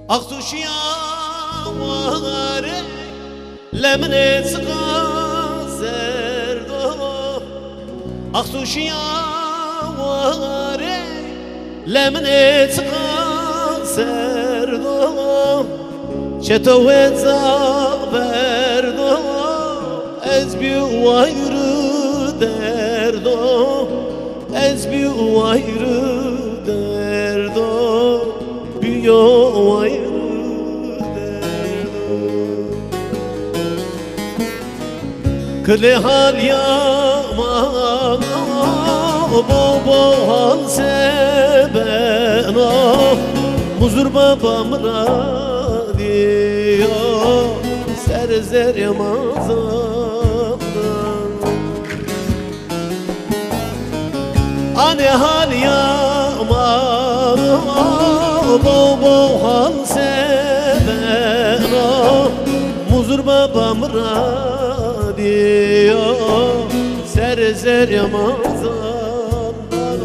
Aktuşya vare lemne zerdo Aktuşya vare lemne zerdo Çetovet zaverdo Ez bir ayrı derdo Ez bir ayrı derdo Biyo ayrı derdo Kıle hal yaman Bobo hal sebena Muzur babam radyo Serzer yamazandan Ane hal yaman Bobo hal sebena Muzur babam radyo Serzer yamazandan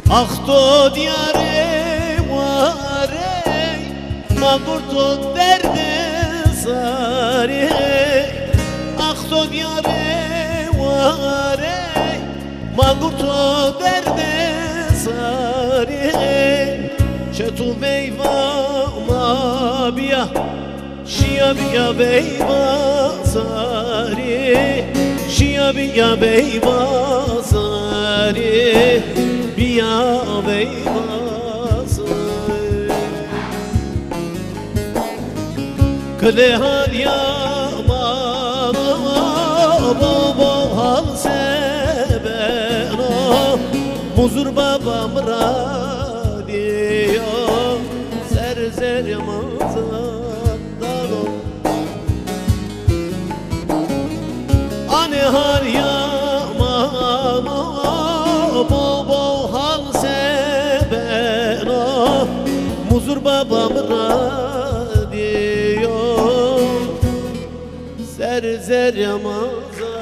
Akto diyare vare Magurto derde sare Akto diyare vare Magurto derde sare Çetu meyva mabiya Şia biya beyva sare Şia biya beyva sare Biya beyvası Kıle hal yaman Bobo hal sebena Muzur babam radyo Serzer yamazandan Ane hal yaman Bobo hal sebena Muzur babam radyo Serzer yamazan